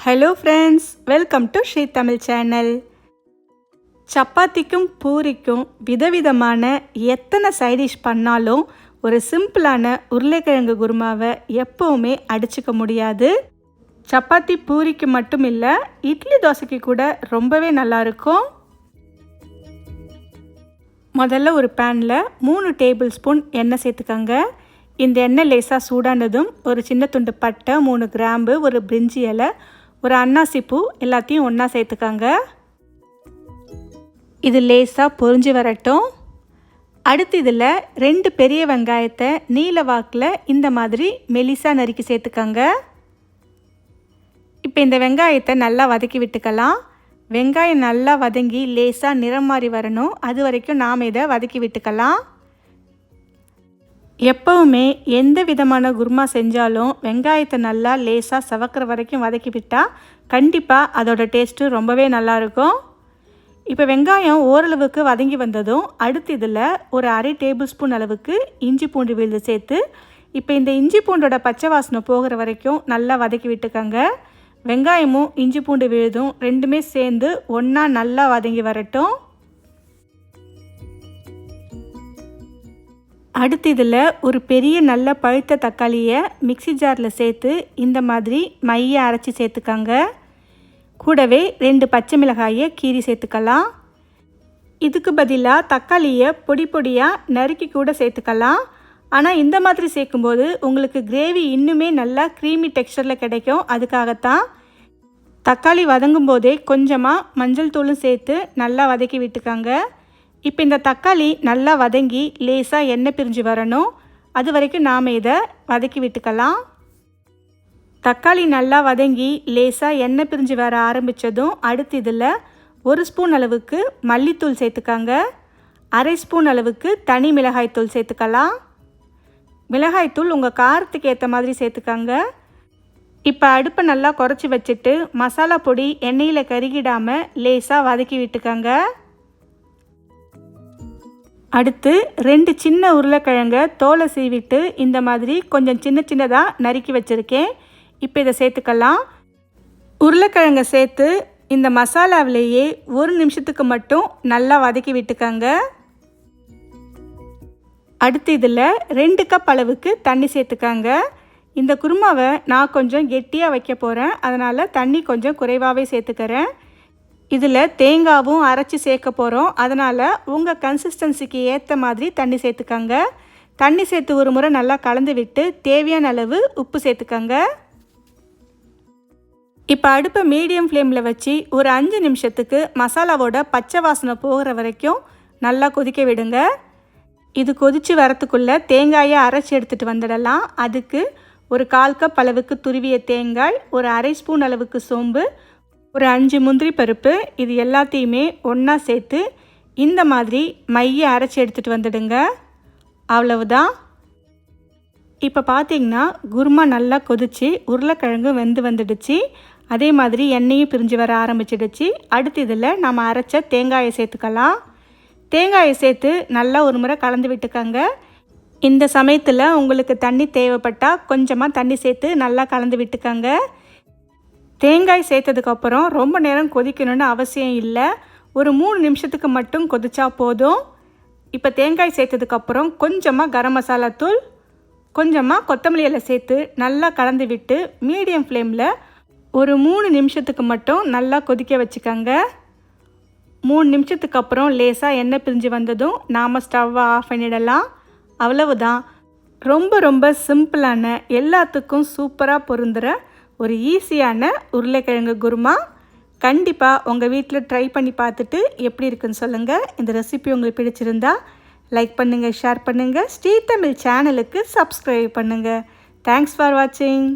Hello friends, welcome to Shri Tamil channel. சப்பாத்திக்கும் பூரிக்கும் விதவிதமான எத்தனை சைடிஷ் பண்ணாலும் ஒரு சிம்பிளான உருளைக்கிழங்கு குருமாவை எப்போவுமே அடிச்சுக்க முடியாது. சப்பாத்தி பூரிக்கு மட்டும் இல்லை, இட்லி தோசைக்கு கூட ரொம்பவே நல்லாயிருக்கும். முதல்ல ஒரு பேனில் 3 டேபிள் ஸ்பூன் எண்ணெய் சேர்த்துக்கோங்க. இந்த எண்ணெய் லேசாக சூடானதும் ஒரு சின்ன துண்டு பட்டை, 3 கிராம்பு, ஒரு பிரிஞ்சி இலை, ஒரு அன்னாசி பூ எல்லாத்தையும் ஒன்றா சேர்த்துக்கோங்க. இது லேசாக பொரிஞ்சு வரட்டும். அடுத்து இதில் 2 பெரிய வெங்காயத்தை நீல வாக்கில் இந்த மாதிரி மெலிசாக நறுக்கி சேர்த்துக்கோங்க. இப்போ இந்த வெங்காயத்தை நல்லா வதக்கி விட்டுக்கலாம். வெங்காயம் நல்லா வதங்கி லேசாக நிறம் மாறி வரணும், அது வரைக்கும் நாம் இதை வதக்கி விட்டுக்கலாம். எப்போவுமே எந்த விதமான குருமா செஞ்சாலும் வெங்காயத்தை நல்லா லேசாக சவக்கிற வரைக்கும் வதக்கி விட்டால் கண்டிப்பாக அதோட டேஸ்ட்டு ரொம்பவே நல்லாயிருக்கும். இப்போ வெங்காயம் ஓரளவுக்கு வதங்கி வந்ததும் அடுத்து இதில் ஒரு அரை டேபிள் ஸ்பூன் அளவுக்கு இஞ்சி பூண்டு விழுது சேர்த்து இப்போ இந்த இஞ்சி பூண்டோட பச்சை வாசனை போகிற வரைக்கும் நல்லா வதக்கி விட்டுக்கோங்க. வெங்காயமும் இஞ்சி பூண்டு விழுதும் ரெண்டுமே சேர்ந்து ஒன்றா நல்லா வதங்கி வரட்டும். அடுத்து இதில் ஒரு பெரிய நல்ல பழுத்த தக்காளியை மிக்சி ஜாரில் சேர்த்து இந்த மாதிரி மையை அரைச்சி சேர்த்துக்கோங்க. கூடவே 2 பச்சை மிளகாயை கீரி சேர்த்துக்கலாம். இதுக்கு பதிலாக தக்காளியை பொடி பொடியாக நறுக்கி கூட சேர்த்துக்கலாம். ஆனால் இந்த மாதிரி சேர்க்கும்போது உங்களுக்கு கிரேவி இன்னுமே நல்லா க்ரீமி டெக்ஸ்டரில் கிடைக்கும். அதுக்காகத்தான் தக்காளி வதங்கும் போதே கொஞ்சமாக மஞ்சள் தூளும் சேர்த்து நல்லா வதக்கி விட்டுக்கோங்க. இப்போ இந்த தக்காளி நல்லா வதங்கி லேசாக எண்ணெய் பிரிஞ்சு வரணும், அது வரைக்கும் நாம் இதை வதக்கி விட்டுக்கலாம். தக்காளி நல்லா வதங்கி லேசாக எண்ணெய் பிரிஞ்சு வர ஆரம்பித்ததும் அடுத்து இதில் 1 ஸ்பூன் அளவுக்கு மல்லித்தூள் சேர்த்துக்கோங்க. அரை ஸ்பூன் அளவுக்கு தனி மிளகாய்த்தூள் சேர்த்துக்கலாம். மிளகாய்த்தூள் உங்கள் காரத்துக்கு ஏற்ற மாதிரி சேர்த்துக்கோங்க. இப்போ அடுப்பை நல்லா குறைச்சி வச்சுட்டு மசாலா பொடி எண்ணெயில் கருகிடாமல் லேசாக வதக்கி விட்டுக்கோங்க. அடுத்து 2 சின்ன உருளைக்கிழங்க தோலை சீவிட்டு இந்த மாதிரி கொஞ்சம் சின்ன சின்னதாக நறுக்கி வச்சுருக்கேன். இப்போ இதை சேர்த்துக்கலாம். உருளைக்கிழங்க சேர்த்து இந்த மசாலாவிலேயே 1 நிமிஷத்துக்கு மட்டும் நல்லா வதக்கி விட்டுக்கோங்க. அடுத்து இதில் 2 கப் அளவுக்கு தண்ணி சேர்த்துக்கோங்க. இந்த குருமாவை நான் கொஞ்சம் கெட்டியாக வைக்க போகிறேன், அதனால் தண்ணி கொஞ்சம் குறைவாகவே சேர்த்துக்கிறேன். இதில் தேங்காவும் அரைச்சி சேர்க்க போகிறோம், அதனால் உங்கள் கன்சிஸ்டன்சிக்கு ஏற்ற மாதிரி தண்ணி சேர்த்துக்கோங்க. தண்ணி சேர்த்து ஒரு முறை நல்லா கலந்து விட்டு தேவையான அளவு உப்பு சேர்த்துக்கோங்க. இப்போ அடுப்பை மீடியம் ஃப்ளேமில் வச்சு ஒரு 5 நிமிஷத்துக்கு மசாலாவோட பச்சை வாசனை போகிற வரைக்கும் நல்லா கொதிக்க விடுங்க. இது கொதித்து வரத்துக்குள்ளே தேங்காயை அரைச்சி எடுத்துகிட்டு வந்துடலாம். அதுக்கு ஒரு 1/4 கப் அளவுக்கு துருவிய தேங்காய், ஒரு அரை ஸ்பூன் அளவுக்கு சோம்பு, ஒரு 5 முந்திரி பருப்பு, இது எல்லாத்தையுமே ஒன்றா சேர்த்து இந்த மாதிரி மையை அரைச்சி எடுத்துகிட்டு வந்துடுங்க. அவ்வளவுதான். இப்போ பார்த்திங்கன்னா குருமா நல்லா கொதித்து உருளைக்கிழங்கு வெந்து வந்துடுச்சு. அதே மாதிரி எண்ணெயும் பிரிஞ்சு வர ஆரம்பிச்சிடுச்சு. அடுத்து இதில் நம்ம அரைச்ச தேங்காயை சேர்த்துக்கலாம். தேங்காயை சேர்த்து நல்லா ஒரு முறை கலந்து விட்டுக்கோங்க. இந்த சமயத்தில் உங்களுக்கு தண்ணி தேவைப்பட்டால் கொஞ்சமாக தண்ணி சேர்த்து நல்லா கலந்து விட்டுக்கோங்க. தேங்காய் சேர்த்ததுக்கப்புறம் ரொம்ப நேரம் கொதிக்கணும்னு அவசியம் இல்லை, ஒரு 3 நிமிஷத்துக்கு மட்டும் கொதிச்சா போதும். இப்போ தேங்காய் சேர்த்ததுக்கப்புறம் கொஞ்சமாக கரம் மசாலா தூள், கொஞ்சமாக கொத்தமல்லி இலை சேர்த்து நல்லா கலந்து விட்டு மீடியம் ஃப்ளேமில் ஒரு 3 நிமிஷத்துக்கு மட்டும் நல்லா கொதிக்க வச்சுக்கோங்க. 3 நிமிஷத்துக்கு அப்புறம் லேசாக எண்ணெய் பிரிஞ்சு வந்ததும் நாம் ஸ்டவ்வை ஆஃப் பண்ணிடலாம். அவ்வளவுதான். ரொம்ப ரொம்ப சிம்பிளான, எல்லாத்துக்கும் சூப்பராக பொருந்துகிற ஒரு ஈஸியான உருளைக்கிழங்கு குருமா. கண்டிப்பாக உங்கள் வீட்டில் ட்ரை பண்ணி பார்த்துட்டு எப்படி இருக்குன்னு சொல்லுங்கள். இந்த ரெசிபி உங்களுக்கு பிடிச்சிருந்தா லைக் பண்ணுங்கள், ஷேர் பண்ணுங்கள், ஸ்ரீ தமிழ் சேனலுக்கு சப்ஸ்கிரைப் பண்ணுங்கள். தேங்க்ஸ் ஃபார் வாட்சிங்.